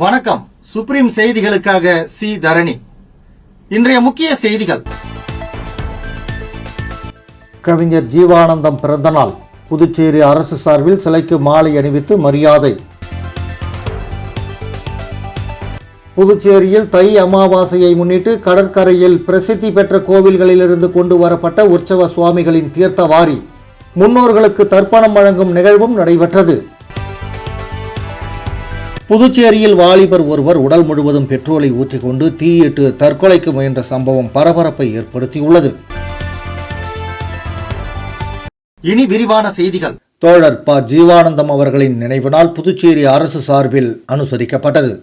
வணக்கம். சுப்ரீம் செய்திகளுக்காக சி தரணி. இன்றைய முக்கிய செய்திகள். கவிஞர் ஜீவானந்தம் பிறந்தநாள். புதுச்சேரி அரசு சார்பில் சிலைக்கு மாலை அணிவித்து மரியாதை. புதுச்சேரியில் தை அமாவாசையை முன்னிட்டு கடற்கரையில் பிரசித்தி பெற்ற கோவில்களிலிருந்து கொண்டு வரப்பட்ட உற்சவ சுவாமிகளின் தீர்த்தவாரி முன்னோர்களுக்கு தர்ப்பணம் வழங்கும் நிகழ்வும் நடைபெற்றது. புதுச்சேரியில் வாலிபர் ஒருவர் உடல் முழுவதும் பெட்ரோலை ஊற்றிக்கொண்டு தீயிட்டு தற்கொலைக்கு முயன்ற சம்பவம் பரபரப்பை ஏற்படுத்தியுள்ளது. இனி விரிவான செய்திகள். தோழர் ப. ஜீவானந்தம் அவர்களின் நினைவு நாள் புதுச்சேரி அரசு சார்பில் அனுசரிக்கப்பட்டது.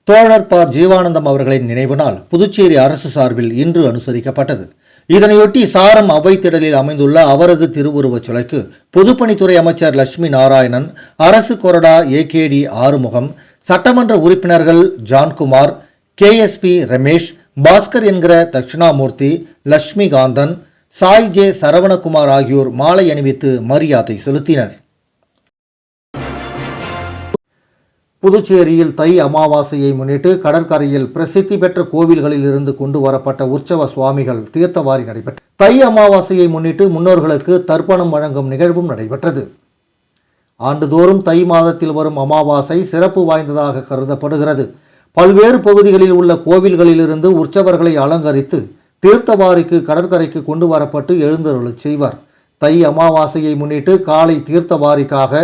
தோழர் ப. ஜீவானந்தம் அவர்களின் நினைவு நாள் புதுச்சேரி அரசு சார்பில் இன்று அனுசரிக்கப்பட்டது. இதனையொட்டி சாரம் அவைத்திடலில் அமைந்துள்ள அவரது திருவுருவச் சிலைக்கு பொதுப்பணித்துறை அமைச்சர் லட்சுமி நாராயணன், அரசு கொறடா ஏகேடி ஆறுமுகம், சட்டமன்ற உறுப்பினர்கள் ஜான்குமார், கேஎஸ்பி ரமேஷ், பாஸ்கர் என்கிற தட்சிணாமூர்த்தி, லட்சுமிகாந்தன், சாய் ஜே சரவணகுமார் ஆகியோர் மாலை அணிவித்து மரியாதை செலுத்தினர். புதுச்சேரியில் தை அமாவாசையை முன்னிட்டு கடற்கரையில் பிரசித்தி பெற்ற கோவில்களில் இருந்து கொண்டு வரப்பட்ட உற்சவ சுவாமிகள் தீர்த்தவாரி நடைபெற்றது. தை அமாவாசையை முன்னிட்டு முன்னோர்களுக்கு தர்ப்பணம் வழங்கும் நிகழ்வும் நடைபெற்றது. ஆண்டுதோறும் தை மாதத்தில் வரும் அமாவாசை சிறப்பு வாய்ந்ததாக கருதப்படுகிறது. பல்வேறு பகுதிகளில் உள்ள கோவில்களிலிருந்து உற்சவர்களை அலங்கரித்து தீர்த்தவாரிக்கு கடற்கரைக்கு கொண்டு வரப்பட்டு எழுந்தருளச் செய்வர். தை அமாவாசையை முன்னிட்டு காலை தீர்த்தவாரிக்காக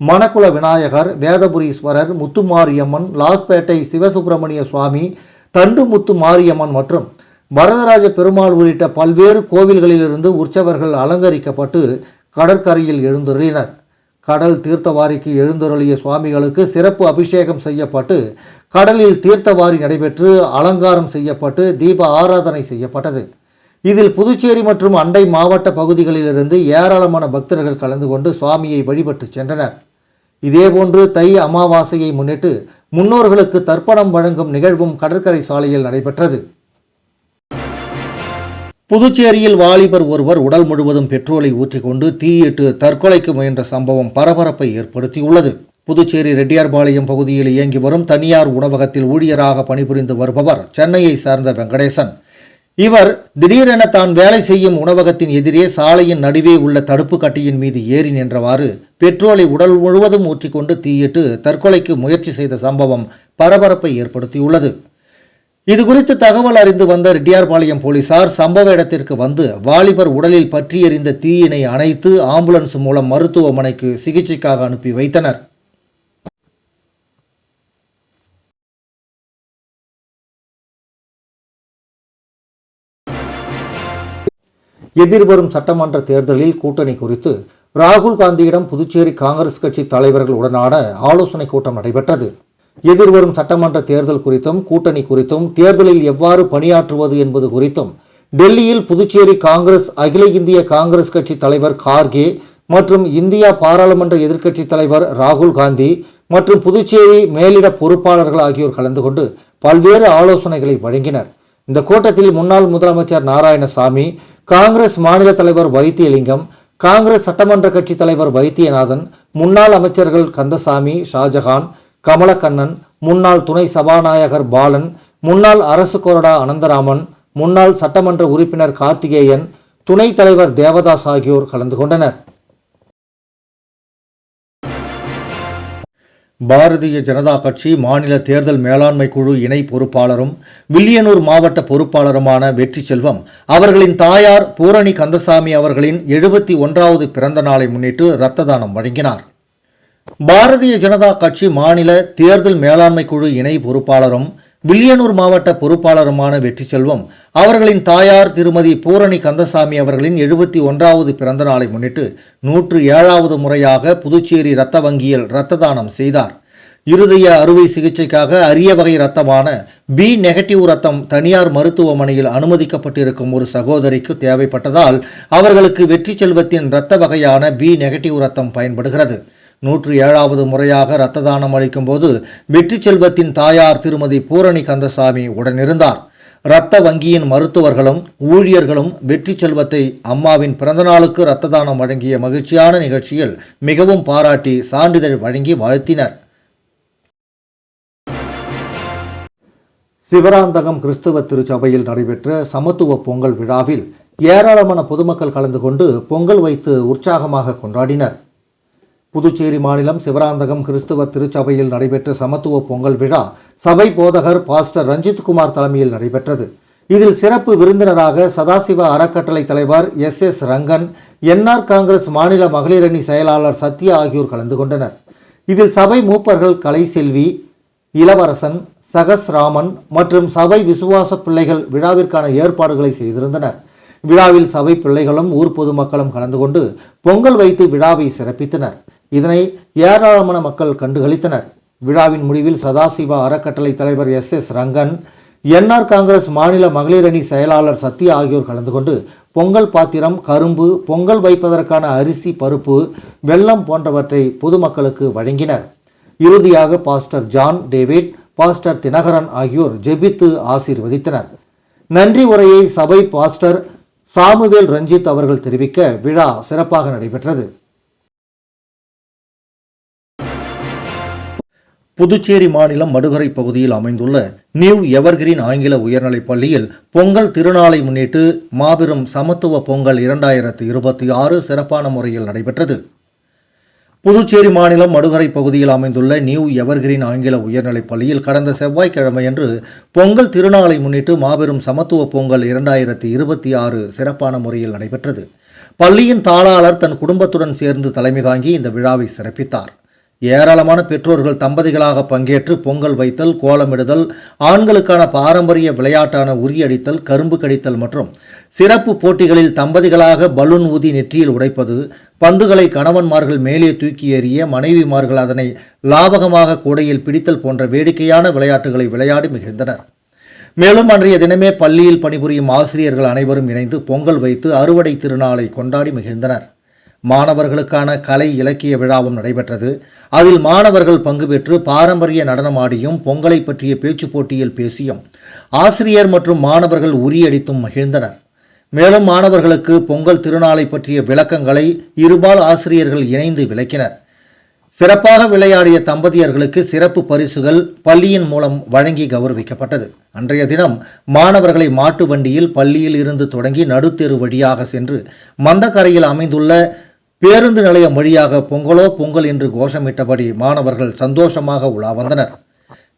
மணக்குள விநாயகர், வேதபுரீஸ்வரர், முத்துமாரியம்மன், லாஸ்பேட்டை சிவசுப்பிரமணிய சுவாமி, தண்டுமுத்து மாரியம்மன் மற்றும் வரதராஜ பெருமாள் உள்ளிட்ட பல்வேறு கோவில்களிலிருந்து உற்சவர்கள் அலங்கரிக்கப்பட்டு கடற்கரையில் எழுந்தருளினர். கடல் தீர்த்தவாரிக்கு எழுந்தருளிய சுவாமிகளுக்கு சிறப்பு அபிஷேகம் செய்யப்பட்டு கடலில் தீர்த்தவாரி நடைபெற்று அலங்காரம் செய்யப்பட்டு தீப ஆராதனை செய்யப்பட்டது. இதில் புதுச்சேரி மற்றும் அண்டை மாவட்ட பகுதிகளிலிருந்து ஏராளமான பக்தர்கள் கலந்து கொண்டு சுவாமியை வழிபட்டு சென்றனர். இதேபோன்று தை அமாவாசையை முன்னிட்டு முன்னோர்களுக்கு தர்ப்பணம் வழங்கும் நிகழ்வும் கடற்கரை சாலையில் நடைபெற்றது. புதுச்சேரியில் வாலிபர் ஒருவர் உடல் முழுவதும் பெட்ரோலை ஊற்றிக்கொண்டு தீயிட்டு தற்கொலைக்கு முயன்ற சம்பவம் பரபரப்பை ஏற்படுத்தியுள்ளது. புதுச்சேரி ரெட்டியார்பாளையம் பகுதியில் இயங்கி வரும் தனியார் உணவகத்தில் ஊழியராக பணிபுரிந்து வருபவர் சென்னையை சார்ந்த வெங்கடேசன். இவர் திடீரென தான் வேலை செய்யும் உணவகத்தின் எதிரே சாலையின் நடுவே உள்ள தடுப்பு கட்டியின் மீது ஏறி நின்றவாறு பெட்ரோலை உடல் முழுவதும் ஊற்றிக்கொண்டு தீயிட்டு தற்கொலைக்கு முயற்சி செய்த சம்பவம் பரபரப்பை ஏற்படுத்தியுள்ளது. இதுகுறித்து தகவல் அறிந்து வந்த ரெட்டியார்பாளையம் போலீசார் சம்பவ இடத்திற்கு வந்து வாலிபர் உடலில் பற்றி எறிந்த தீயினை அணைத்து ஆம்புலன்ஸ் மூலம் மருத்துவமனைக்கு சிகிச்சைக்காக அனுப்பி வைத்தனர். எதிர்வரும் சட்டமன்ற தேர்தலில் கூட்டணி குறித்து ராகுல் காந்தியிடம் புதுச்சேரி காங்கிரஸ் கட்சி தலைவர்களுடனான ஆலோசனை கூட்டம் நடைபெற்றது. எதிர்வரும் சட்டமன்ற தேர்தல் குறித்தும் கூட்டணி குறித்தும் தேர்தலில் எவ்வாறு பணியாற்றுவது என்பது குறித்தும் டெல்லியில் புதுச்சேரி காங்கிரஸ், அகில இந்திய காங்கிரஸ் கட்சி தலைவர் கார்கே மற்றும் இந்தியா பாராளுமன்ற எதிர்க்கட்சி தலைவர் ராகுல் காந்தி மற்றும் புதுச்சேரி மேலிட பொறுப்பாளர்கள் ஆகியோர் கலந்து கொண்டு பல்வேறு ஆலோசனைகளை வழங்கினர். இந்த கூட்டத்தில் முன்னாள் முதலமைச்சர் நாராயணசாமி, காங்கிரஸ் மாநில தலைவர் வைத்தியலிங்கம், காங்கிரஸ் சட்டமன்ற கட்சி தலைவர் வைத்தியநாதன், முன்னாள் அமைச்சர்கள் கந்தசாமி, ஷாஜகான், கமலக்கண்ணன், முன்னாள் துணை சபாநாயகர் பாலன், முன்னாள் அரசு கொறடா அனந்தராமன், முன்னாள் சட்டமன்ற உறுப்பினர் கார்த்திகேயன், துணைத் தலைவர் தேவதாஸ் ஆகியோர் கலந்து கொண்டனர். பாரதிய ஜனதா கட்சி மாநில தேர்தல் மேலாண்மை குழு இணை பொறுப்பாளரும் வில்லியனூர் மாவட்ட பொறுப்பாளருமான வெற்றி செல்வம் அவர்களின் தாயார் பூரணி கந்தசாமி அவர்களின் 71வது பிறந்த நாளை முன்னிட்டு இரத்த தானம் வழங்கினார். பாரதிய ஜனதா கட்சி மாநில தேர்தல் மேலாண்மை குழு இணை பொறுப்பாளரும் வில்லியனூர் மாவட்ட பொறுப்பாளருமான வெற்றி செல்வம் அவர்களின் தாயார் திருமதி பூரணி கந்தசாமி அவர்களின் 71வது பிறந்த நாளை முன்னிட்டு 107வது முறையாக புதுச்சேரி இரத்த வங்கியில் இரத்த தானம் செய்தார். இருதய அறுவை சிகிச்சைக்காக அரிய வகை இரத்தமான பி நெகட்டிவ் இரத்தம் தனியார் மருத்துவமனையில் அனுமதிக்கப்பட்டிருக்கும் ஒரு சகோதரிக்கு தேவைப்பட்டதால் அவர்களுக்கு வெற்றி செல்வத்தின் இரத்த வகையான பி நெகட்டிவ் இரத்தம் பயன்படுகிறது. 107வது முறையாக இரத்த தானம் அளிக்கும் போது வெற்றி செல்வத்தின் தாயார் திருமதி பூரணி கந்தசாமி உடனிருந்தார். இரத்த வங்கியின் மருத்துவர்களும் ஊழியர்களும் வெற்றி செல்வத்தை அம்மாவின் பிறந்தநாளுக்கு இரத்த தானம் வழங்கிய மகிழ்ச்சியான நிகழ்ச்சியில் மிகவும் பாராட்டி சான்றிதழ் வழங்கி வாழ்த்தினர். சிவராந்தகம் கிறிஸ்தவ திருச்சபையில் நடைபெற்ற சமத்துவ பொங்கல் விழாவில் ஏராளமான பொதுமக்கள் கலந்து கொண்டு பொங்கல் வைத்து உற்சாகமாக கொண்டாடினர். புதுச்சேரி மாநிலம் சிவராந்தகம் கிறிஸ்தவ திருச்சபையில் நடைபெற்ற சமத்துவ பொங்கல் விழா சபை போதகர் பாஸ்டர் ரஞ்சித்குமார் தலைமையில் நடைபெற்றது. இதில் சிறப்பு விருந்தினராக சதாசிவ அறக்கட்டளை தலைவர் எஸ். ரங்கன், என்ஆர் காங்கிரஸ் மாநில மகளிரணி செயலாளர் சத்யா ஆகியோர் கலந்து கொண்டனர். இதில் சபை மூப்பர்கள் கலைசெல்வி, இளவரசன், சகஸ்ராமன் மற்றும் சபை விசுவாச பிள்ளைகள் விழாவிற்கான ஏற்பாடுகளை செய்திருந்தனர். விழாவில் சபை பிள்ளைகளும் ஊர் பொதுமக்களும் கலந்து கொண்டு பொங்கல் வைத்து விழாவை சிறப்பித்தனர். இதனை ஏராளமான மக்கள் கண்டுகளித்தனர். விழாவின் முடிவில் சதாசிவ அறக்கட்டளை தலைவர் எஸ். ரங்கன், என்ஆர் காங்கிரஸ் மாநில மகளிரணி செயலாளர் சத்யா ஆகியோர் கலந்து கொண்டு பொங்கல் பாத்திரம், கரும்பு, பொங்கல் வைப்பதற்கான அரிசி, பருப்பு, வெல்லம் போன்றவற்றை பொதுமக்களுக்கு வழங்கினர். இறுதியாக pastor John David, pastor Dhinakaran ஆகியோர் ஜெபித்து ஆசீர்வதித்தனர். நன்றி உரையை சபை பாஸ்டர் சாமுவேல் ரஞ்சித் அவர்கள் தெரிவிக்க விழா சிறப்பாக நடைபெற்றது. புதுச்சேரி மாநிலம் மடுகரை பகுதியில் அமைந்துள்ள நியூ எவர்கிரீன் ஆங்கில உயர்நிலைப் பள்ளியில் பொங்கல் திருநாளை முன்னிட்டு மாபெரும் சமத்துவ பொங்கல் 2026 சிறப்பான முறையில் நடைபெற்றது. புதுச்சேரி மாநிலம் மடுகரை பகுதியில் அமைந்துள்ள நியூ எவர்கிரீன் ஆங்கில உயர்நிலைப் பள்ளியில் கடந்த செவ்வாய்க்கிழமையன்று பொங்கல் திருநாளை முன்னிட்டு மாபெரும் சமத்துவ பொங்கல் 2026 சிறப்பான முறையில் நடைபெற்றது. பள்ளியின் தாளாளர் தன் குடும்பத்துடன் சேர்ந்து தலைமை தாங்கி இந்த விழாவை சிறப்பித்தார். ஏராளமான பெற்றோர்கள் தம்பதிகளாக பங்கேற்று பொங்கல் வைத்தல், கோலமிடுதல், ஆண்களுக்கான பாரம்பரிய விளையாட்டான உரியடித்தல், கரும்பு கடித்தல் மற்றும் சிறப்பு போட்டிகளில் தம்பதிகளாக பலூன் ஊதி நெற்றியில் உடைப்பது, பந்துகளை கணவன்மார்கள் மேலே தூக்கி எறிய, மனைவிமார்கள் அதனை லாபகமாக கூடையில் பிடித்தல் போன்ற வேடிக்கையான விளையாட்டுகளை விளையாடி மகிழ்ந்தனர். மேலும் அன்றைய தினமே பள்ளியில் பணிபுரியும் ஆசிரியர்கள் அனைவரும் இணைந்து பொங்கல் வைத்து அறுவடை திருநாளை கொண்டாடி மகிழ்ந்தனர். மாணவர்களுக்கான கலை இலக்கிய விழாவும் நடைபெற்றது. அதில் மாணவர்கள் பங்கு பெற்று பாரம்பரிய நடனமாடியும் பொங்கலை பற்றிய பேச்சு போட்டியில் பேசியும் ஆசிரியர் மற்றும் மாணவர்கள் உரியடித்தும் மகிழ்ந்தனர். மேலும் மாணவர்களுக்கு பொங்கல் திருநாளை பற்றிய விளக்கங்களை இருபால் ஆசிரியர்கள் இணைந்து விளக்கினர். சிறப்பாக விளையாடிய தம்பதியர்களுக்கு சிறப்பு பரிசுகள் பள்ளியின் மூலம் வழங்கி கௌரவிக்கப்பட்டது. அன்றைய தினம் மாணவர்களை மாட்டு வண்டியில் பள்ளியில் இருந்து தொடங்கி நடுத்தெரு வழியாக சென்று மந்தக்கரையில் அமைந்துள்ள பேருந்து நிலையம் வழியாக பொங்கலோ பொங்கல் என்று கோஷமிட்டபடி மாணவர்கள் சந்தோஷமாக உலா வந்தனர்.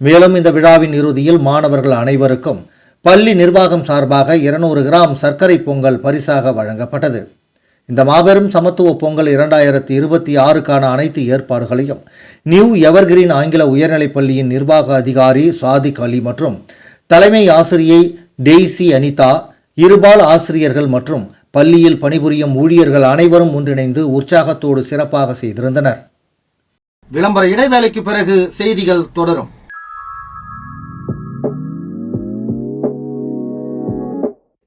மேலும் இந்த விழாவின் இறுதியில் மாணவர்கள் அனைவருக்கும் பள்ளி நிர்வாகம் சார்பாக 200 கிராம் சர்க்கரை பொங்கல் பரிசாக வழங்கப்பட்டது. இந்த மாபெரும் சமத்துவ பொங்கல் 2026க்கான அனைத்து ஏற்பாடுகளையும் நியூ எவர்கிரீன் ஆங்கில உயர்நிலைப் பள்ளியின் நிர்வாக அதிகாரி சாதிக் அலி மற்றும் தலைமை ஆசிரியை டெய்சி அனிதா, இருபால் ஆசிரியர்கள் மற்றும் பள்ளியில் பணிபுரியும் ஊழியர்கள் அனைவரும் ஒன்றிணைந்து உற்சாகத்தோடு சிறப்பாக செய்திருந்தனர். விளம்பர இடைவேளைக்கு பிறகு செய்திகள் தொடரும்.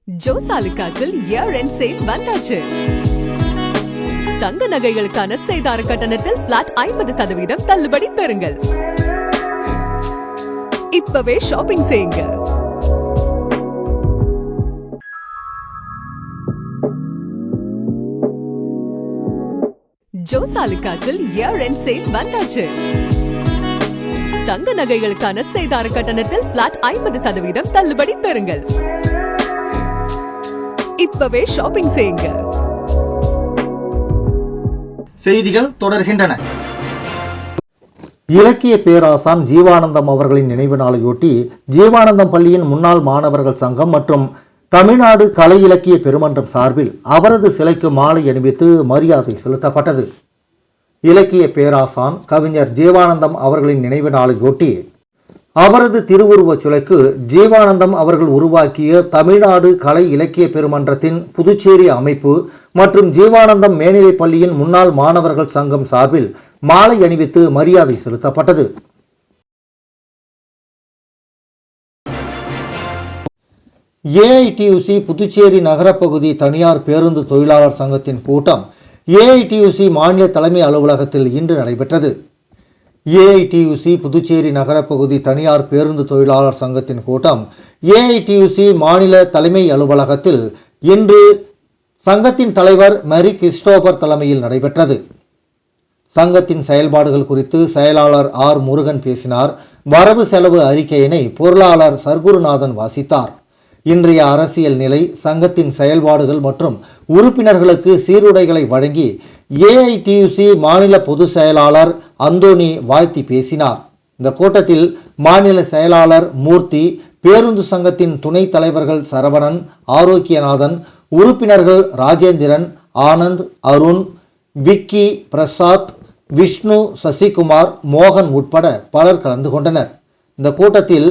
ஜோசாலுகாஸில் இயர் எண்ட் சேல் வந்தாச்சு. தங்க நகைகளுக்கான சேதார கட்டணத்தில் பிளாட் 50% தள்ளுபடி பெறுங்கள். இப்பவே ஷாப்பிங் செய்யுங்க. ஜோசாலுகாஸில் இயர் எண்ட் சேல் வந்தாச்சு. தங்க நகைகளுக்கான சேதார கட்டணத்தில் பிளாட் 50% தள்ளுபடி பெறுங்கள். இப்பவே ஷாப்பிங் செய்யுங்க. செய்திகள் தொடர்கின்றன. இலக்கிய பேராசான் ஜீவானந்தம் அவர்களின் நினைவு நாளையொட்டி ஜீவானந்தம் பள்ளியின் முன்னாள் மாணவர்கள் சங்கம் மற்றும் தமிழ்நாடு கலை இலக்கிய பெருமன்றம் சார்பில் அவரது சிலைக்கு மாலை அணிவித்து மரியாதை செலுத்தப்பட்டது. இலக்கிய பேராசான் கவிஞர் ஜீவானந்தம் அவர்களின் நினைவு நாளையொட்டி அவரது திருவுருவச் சிலைக்கு ஜீவானந்தம் அவர்கள் உருவாக்கிய தமிழ்நாடு கலை இலக்கிய பெருமன்றத்தின் புதுச்சேரி அமைப்பு மற்றும் ஜீவானந்தம் மேல்நிலைப் பள்ளியின் முன்னாள் மாணவர்கள் சங்கம் சார்பில் மாலை அணிவித்து மரியாதை செலுத்தப்பட்டது. ஏஐடியூசி புதுச்சேரி நகரப்பகுதி தனியார் பேருந்து தொழிலாளர் சங்கத்தின் கூட்டம் ஏஐடியூசி மாநில தலைமை அலுவலகத்தில் இன்று நடைபெற்றது. ஏஐடியூசி புதுச்சேரி நகரப்பகுதி தனியார் பேருந்து தொழிலாளர் சங்கத்தின் கூட்டம் ஏஐடியூசி மாநில தலைமை அலுவலகத்தில் இன்று சங்கத்தின் தலைவர் மேரி கிறிஸ்டோபர் தலைமையில் நடைபெற்றது. சங்கத்தின் செயல்பாடுகள் குறித்து செயலாளர் ஆர் முருகன் பேசினார். வரவு செலவு அறிக்கையினை பொருளாளர் சர்க்குருநாதன் வாசித்தார். இன்றைய அரசியல் நிலை, சங்கத்தின் செயல்பாடுகள் மற்றும் உறுப்பினர்களுக்கு சீருடைகளை வழங்கி ஏஐடியுசி மாநில பொதுச் செயலாளர் அந்தோணி வாழ்த்தி பேசினார். இந்த கூட்டத்தில் மாநில செயலாளர் மூர்த்தி, பேருந்து சங்கத்தின் துணைத் தலைவர்கள் சரவணன், ஆரோக்கியநாதன், உறுப்பினர்கள் ராஜேந்திரன், ஆனந்த், அருண், விக்கி, பிரசாத், விஷ்ணு, சசிகுமார், மோகன் உட்பட பலர் கலந்து கொண்டனர். இந்த கூட்டத்தில்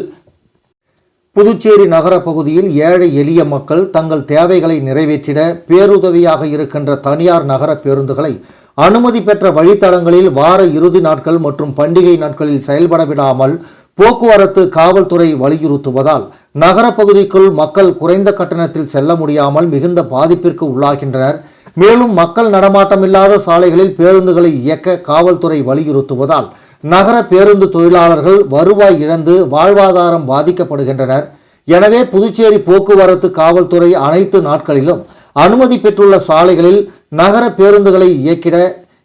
புதுச்சேரி நகர பகுதியில் ஏழை எளிய மக்கள் தங்கள் தேவைகளை நிறைவேற்றிட பேருதவியாக இருக்கின்ற தனியார் நகர பேருந்துகளை அனுமதி பெற்ற வழித்தடங்களில் வார இறுதி நாட்கள் மற்றும் பண்டிகை நாட்களில் செயல்பட விடாமல் போக்குவரத்து காவல்துறை வலியுறுத்துவதால் நகர பகுதிக்குள் மக்கள் குறைந்த கட்டணத்தில் செல்ல முடியாமல் மிகுந்த பாதிப்பிற்கு உள்ளாகின்றனர். மேலும் மக்கள் நடமாட்டமில்லாத சாலைகளில் பேருந்துகளை இயக்க காவல்துறை வலியுறுத்துவதால் நகர பேருந்து தொழிலாளர்கள் வருவாய் இழந்து வாழ்வாதாரம் பாதிக்கப்படுகின்றனர். எனவே புதுச்சேரி போக்குவரத்து காவல்துறை அனைத்து நாட்களிலும் அனுமதி பெற்றுள்ள சாலைகளில் நகர பேருந்துகளை இயக்கிட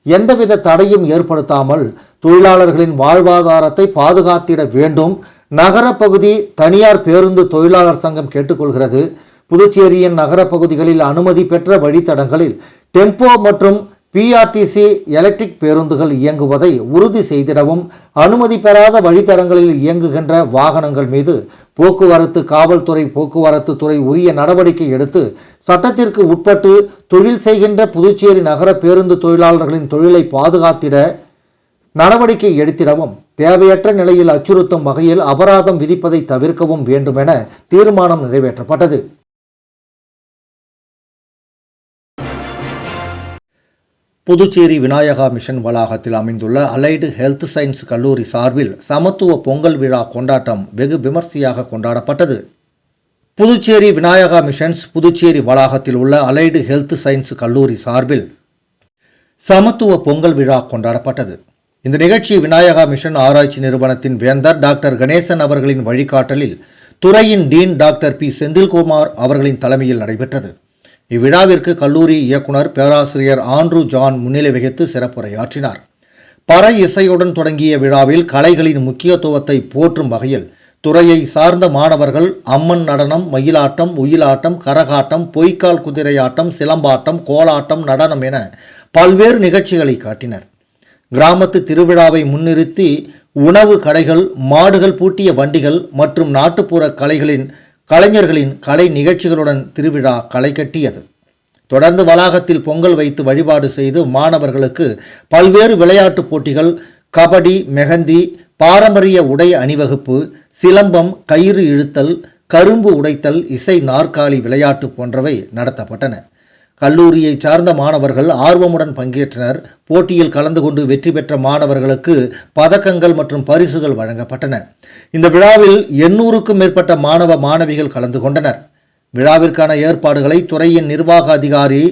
எந்தவித தடையும் ஏற்படுத்தாமல் தொழிலாளர்களின் வாழ்வாதாரத்தை பாதுகாத்திட வேண்டும். நகர பகுதி தனியார் பேருந்து தொழிலாளர் சங்கம் கேட்டுக்கொள்கிறது. புதுச்சேரியின் நகர பகுதிகளில் அனுமதி பெற்ற வழித்தடங்களில் டெம்போ மற்றும் பிஆர்டிசி எலக்ட்ரிக் பேருந்துகள் இயங்குவதை உறுதி செய்திடவும், அனுமதி பெறாத வழித்தடங்களில் இயங்குகின்ற வாகனங்கள் மீது போக்குவரத்து காவல்துறை போக்குவரத்து துறை உரிய நடவடிக்கை எடுத்து சட்டத்திற்கு உட்பட்டு தொழில் செய்கின்ற புதுச்சேரி நகர பேருந்து தொழிலாளர்களின் தொழிலை பாதுகாத்திட நடவடிக்கை எடுத்திடவும், தேவையற்ற நிலையில் அச்சுறுத்தும் வகையில் அபராதம் விதிப்பதை தவிர்க்கவும் வேண்டும் என தீர்மானம் நிறைவேற்றப்பட்டது. புதுச்சேரி விநாயகா மிஷன் வளாகத்தில் அமைந்துள்ள அலைடு ஹெல்த் சயின்ஸ் கல்லூரி சார்பில் சமத்துவ பொங்கல் விழா கொண்டாட்டம் வெகு விமர்சையாக கொண்டாடப்பட்டது. புதுச்சேரி விநாயகா மிஷன்ஸ் புதுச்சேரி வளாகத்தில் உள்ள அலைடு ஹெல்த் சயின்ஸ் கல்லூரி சார்பில் சமத்துவ பொங்கல் விழா கொண்டாடப்பட்டது. இந்த நிகழ்ச்சி விநாயகா மிஷன் ஆராய்ச்சி நிறுவனத்தின் வேந்தர் டாக்டர் கணேசன் அவர்களின் வழிகாட்டலில் துறையின் டீன் டாக்டர் பி செந்தில்குமார் அவர்களின் தலைமையில் நடைபெற்றது. இவ்விழாவிற்கு கல்லூரி இயக்குனர் பேராசிரியர் ஆண்ட்ரூ ஜான் முன்னிலை வகித்து சிறப்புரையாற்றினார். பறை இசையுடன் தொடங்கிய விழாவில் கலைகளின் முக்கியத்துவத்தை போற்றும் வகையில் துறையை சார்ந்த மாணவர்கள் அம்மன் நடனம், மயிலாட்டம், ஒயிலாட்டம், கரகாட்டம், பொய்க்கால் குதிரையாட்டம், சிலம்பாட்டம், கோலாட்டம், நடனம் என பல்வேறு நிகழ்ச்சிகளை காட்டினர். கிராமத்து திருவிழாவை முன்னிறுத்தி உணவு கடைகள், மாடுகள் பூட்டிய வண்டிகள் மற்றும் நாட்டுப்புற கலைஞர்களின் கலை நிகழ்ச்சிகளுடன் திருவிழா களை கட்டியது. தொடர்ந்து வளாகத்தில் பொங்கல் வைத்து வழிபாடு செய்து மாணவர்களுக்கு பல்வேறு விளையாட்டுப் போட்டிகள், கபடி, மெஹந்தி, பாரம்பரிய உடை அணிவகுப்பு, சிலம்பம், கயிறு இழுத்தல், கரும்பு உடைத்தல், இசை நாற்காலி விளையாட்டு போன்றவை நடத்தப்பட்டன. கல்லூரியை சார்ந்த மாணவர்கள் ஆர்வமுடன் பங்கேற்றனர். போட்டியில் கலந்து கொண்டு வெற்றி பெற்ற மாணவர்களுக்கு பதக்கங்கள் மற்றும் பரிசுகள் வழங்கப்பட்டன. இந்த விழாவில் 800க்கும் மேற்பட்ட மாணவ மாணவிகள் கலந்து கொண்டனர். விழாவிற்கான ஏற்பாடுகளை துறையின் நிர்வாக அதிகாரி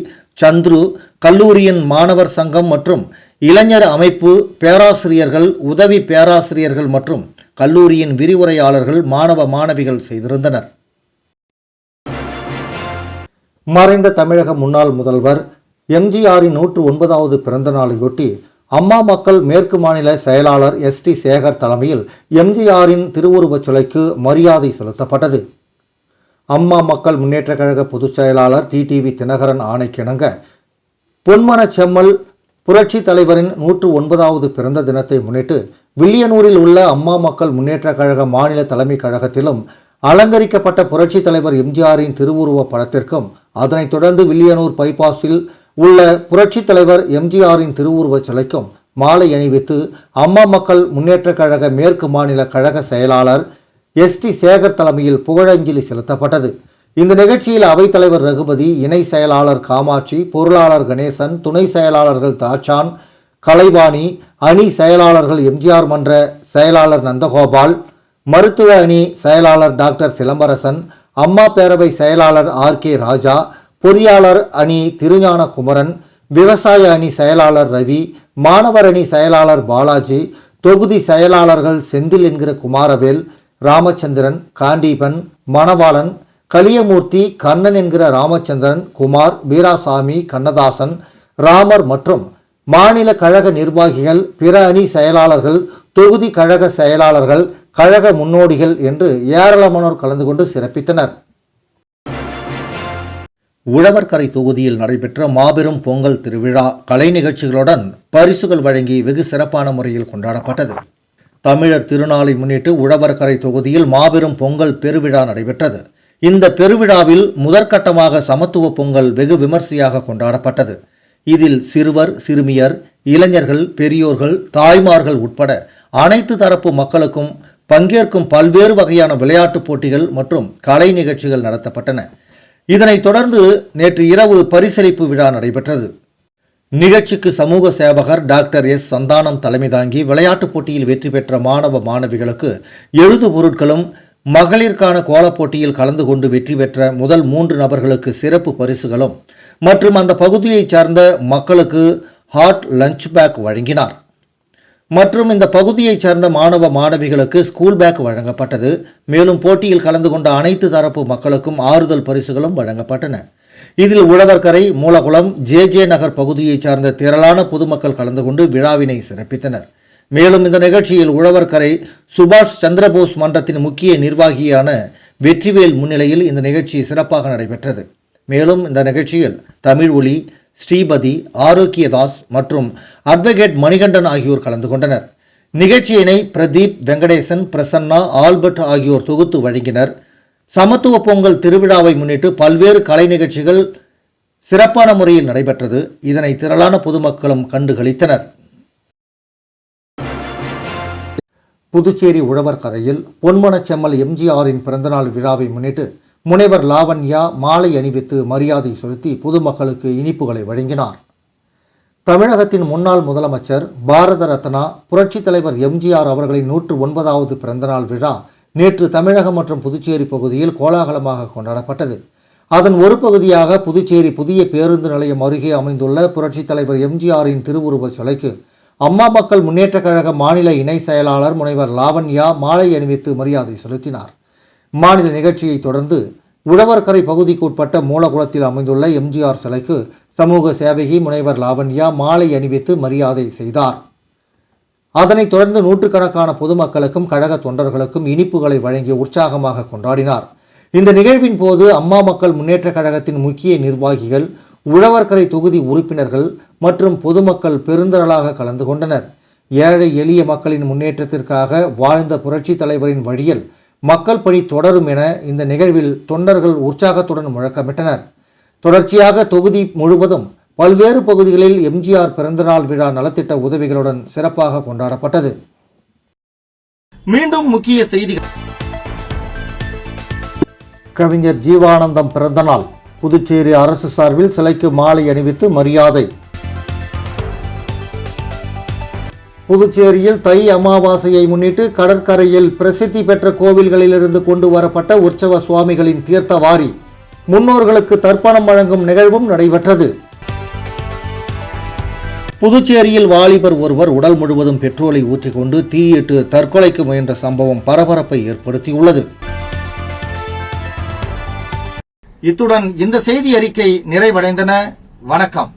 சந்துரு, கல்லூரியின் மாணவர் சங்கம் மற்றும் இளைஞர் அமைப்பு, பேராசிரியர்கள், உதவி பேராசிரியர்கள் மற்றும் கல்லூரியின் விரிவுரையாளர்கள், மாணவ மாணவிகள் செய்திருந்தனர். மறைந்த தமிழக முன்னாள் முதல்வர் எம்ஜிஆரின் 109வது பிறந்த நாளையொட்டி அம்மா மக்கள் மேற்கு மாநில செயலாளர் எஸ்டி சேகர் தலைமையில் எம்ஜிஆரின் திருவுருவச் சிலைக்கு மரியாதை செலுத்தப்பட்டது. அம்மா மக்கள் முன்னேற்ற கழக பொதுச் செயலாளர் டிடிவி தினகரன் ஆணைக்கிணங்க பொன்மன செம்மல் புரட்சி தலைவரின் 109வது பிறந்த தினத்தை முன்னிட்டு வில்லியனூரில் உள்ள அம்மா மக்கள் முன்னேற்ற கழக மாநில தலைமை கழகத்திலும் அலங்கரிக்கப்பட்ட புரட்சி தலைவர் எம்ஜிஆரின் திருவுருவ படத்திற்கும், அதனைத் தொடர்ந்து வில்லியனூர் பைபாஸில் உள்ள புரட்சி தலைவர் எம்ஜிஆரின் திருவுருவச் சிலைக்கும் மாலை அணிவித்து அம்மா மக்கள் முன்னேற்ற கழக மேற்கு மாநில கழக செயலாளர் எஸ்டி சேகர் தலைமையில் புகழஞ்சலி செலுத்தப்பட்டது. இந்த நிகழ்ச்சியில் அவைத்தலைவர் ரகுபதி, இணை செயலாளர் காமாட்சி, பொருளாளர் கணேசன், துணை செயலாளர்கள் தாச்சான், கலைவாணி, அணி செயலாளர்கள் எம்ஜிஆர் மன்ற செயலாளர் நந்தகோபால், மருத்துவ அணி செயலாளர் டாக்டர் சிலம்பரசன், அம்மா பேரவை செயலாளர் ஆர்.கே. ராஜா, பொறியாளர் அணி திருஞான குமரன், விவசாய அணி செயலாளர் ரவி, மாணவர் அணி செயலாளர் பாலாஜி, தொகுதி செயலாளர்கள் செந்தில் என்கிற குமாரவேல், ராமச்சந்திரன், காண்டீபன், மணவாளன், கலியமூர்த்தி, கண்ணன் என்கிற ராமச்சந்திரன், குமார், வீராசாமி, கண்ணதாசன், ராமர் மற்றும் மாநில கழக நிர்வாகிகள், பிற அணி செயலாளர்கள், தொகுதி கழக செயலாளர்கள், கழக முன்னோடிகள் என்று ஏராளமானோர் கலந்து கொண்டு சிறப்பித்தனர். உழவர்கரை தொகுதியில் நடைபெற்ற மாபெரும் பொங்கல் திருவிழா கலை நிகழ்ச்சிகளுடன் பரிசுகள் வழங்கி வெகு சிறப்பான முறையில் கொண்டாடப்பட்டது. தமிழர் திருநாளை முன்னிட்டு உழவர்கரை தொகுதியில் மாபெரும் பொங்கல் பெருவிழா நடைபெற்றது. இந்த பெருவிழாவில் முதற்கட்டமாக சமத்துவ பொங்கல் வெகு விமர்சையாக கொண்டாடப்பட்டது. இதில் சிறுவர், சிறுமியர், இளைஞர்கள், பெரியோர்கள், தாய்மார்கள் உட்பட அனைத்து தரப்பு மக்களுக்கும் பங்கேற்கும் பல்வேறு வகையான விளையாட்டுப் போட்டிகள் மற்றும் கலை நிகழ்ச்சிகள் நடத்தப்பட்டன. இதனைத் தொடர்ந்து நேற்று இரவு பரிசளிப்பு விழா நடைபெற்றது. நிகழ்ச்சிக்கு சமூக சேவகர் டாக்டர் எஸ். சந்தானம் தலைமை தாங்கி விளையாட்டுப் போட்டியில் வெற்றி பெற்ற மாணவ மாணவிகளுக்கு எழுது பொருட்களும், மகளிருக்கான கோலப் போட்டியில் கலந்து கொண்டு வெற்றி பெற்ற முதல் 3 நபர்களுக்கு சிறப்பு பரிசுகளும் மற்றும் அந்த பகுதியைச் சார்ந்த மக்களுக்கு ஹாட் லஞ்ச் பேக் வழங்கினார். மற்றும் இந்த பகுதியைச் சேர்ந்த மாணவ மாணவிகளுக்கு ஸ்கூல் பேக் வழங்கப்பட்டது. மேலும் போட்டியில் கலந்து கொண்ட அனைத்து தரப்பு மக்களுக்கும் ஆறுதல் பரிசுகளும் வழங்கப்பட்டன. இதில் உழவர்கரை, மூலகுளம், ஜே நகர் பகுதியைச் சார்ந்த திரளான பொதுமக்கள் கலந்து கொண்டு விழாவினை சிறப்பித்தனர். மேலும் இந்த நிகழ்ச்சியில் உழவர்கரை சுபாஷ் சந்திரபோஸ் மன்றத்தின் முக்கிய நிர்வாகியான வெற்றிவேல் முன்னிலையில் இந்த நிகழ்ச்சி சிறப்பாக நடைபெற்றது. மேலும் இந்த நிகழ்ச்சியில் தமிழ் ஒளி, ஸ்ரீபதி, ஆரோக்கியதாஸ் மற்றும் அட்வொகேட் மணிகண்டன் ஆகியோர் கலந்து கொண்டனர். நிகழ்ச்சியினை பிரதீப், வெங்கடேசன், பிரசன்னா, ஆல்பர்ட் ஆகியோர் தொகுத்து வழங்கினர். சமத்துவ பொங்கல் திருவிழாவை முன்னிட்டு பல்வேறு கலை நிகழ்ச்சிகள் சிறப்பான முறையில் நடைபெற்றது. இதனை திரளான பொதுமக்களும் கண்டு களித்தனர். புதுச்சேரி உழவர்கரையில் பொன்மனச்செம்மல் எம்ஜிஆரின் பிறந்தநாள் விழாவை முன்னிட்டு முனைவர் லாவண்யா மாலை அணிவித்து மரியாதை செலுத்தி பொதுமக்களுக்கு இனிப்புகளை வழங்கினார். தமிழகத்தின் முன்னாள் முதலமைச்சர், பாரத ரத்னா, புரட்சித் தலைவர் எம்ஜிஆர் அவர்களின் 109வது பிறந்தநாள் விழா நேற்று தமிழகம் மற்றும் புதுச்சேரி பகுதியில் கோலாகலமாக கொண்டாடப்பட்டது. அதன் ஒரு பகுதியாக புதுச்சேரி புதிய பேருந்து நிலையம் அருகே அமைந்துள்ள புரட்சித் தலைவர் எம்ஜிஆரின் திருவுருவச் சிலைக்கு அம்மா மக்கள் முன்னேற்றக் கழக மாநில இணை செயலாளர் முனைவர் லாவண்யா மாலை அணிவித்து மரியாதை செலுத்தினார். மாநில நிகழ்ச்சியை தொடர்ந்து உழவர்கரை பகுதிக்கு உட்பட்ட மூலகுளத்தில் அமைந்துள்ள எம்ஜிஆர் சிலைக்கு சமூக சேவகி முனைவர் லாவண்யா மாலை அணிவித்து மரியாதை செய்தார். அதனைத் தொடர்ந்து நூற்றுக்கணக்கான பொதுமக்களுக்கும் கழக தொண்டர்களுக்கும் இனிப்புகளை வழங்கி உற்சாகமாக கொண்டாடினார். இந்த நிகழ்வின் போது அம்மா மக்கள் முன்னேற்றக் கழகத்தின் முக்கிய நிர்வாகிகள், உழவர்கரை தொகுதி உறுப்பினர்கள் மற்றும் பொதுமக்கள் பெருந்திரளாக கலந்து கொண்டனர். ஏழை எளிய மக்களின் முன்னேற்றத்திற்காக வாழ்ந்த புரட்சி தலைவரின் வழியில் மக்கள் பணி தொடரும் என இந்த நிகழ்வில் தொண்டர்கள் உற்சாகத்துடன் முழக்கமிட்டனர். தொடர்ச்சியாக தொகுதி முழுவதும் பல்வேறு பகுதிகளில் எம்ஜிஆர் பிறந்தநாள் விழா நலத்திட்ட உதவிகளுடன் சிறப்பாக கொண்டாடப்பட்டது. மீண்டும் முக்கிய செய்திகள். கவிஞர் ஜீவானந்தம் பிறந்தநாள். புதுச்சேரி அரசு சார்பில் சிலைக்கு மாலை அணிவித்து மரியாதை. புதுச்சேரியில் தை அமாவாசையை முன்னிட்டு கடற்கரையில் பிரசித்தி பெற்ற கோவில்களிலிருந்து கொண்டு வரப்பட்ட உற்சவ சுவாமிகளின் தீர்த்தவாரி முன்னோர்களுக்கு தர்ப்பணம் வழங்கும் நிகழ்வும் நடைபெற்றது. புதுச்சேரியில் வாலிபர் ஒருவர் உடல் முழுவதும் பெட்ரோலை ஊற்றிக்கொண்டு தீயிட்டு தற்கொலைக்கு முயன்ற சம்பவம் பரபரப்பை ஏற்படுத்தியுள்ளது. இத்துடன் இந்த செய்தி அறிக்கை நிறைவடைந்தன. வணக்கம்.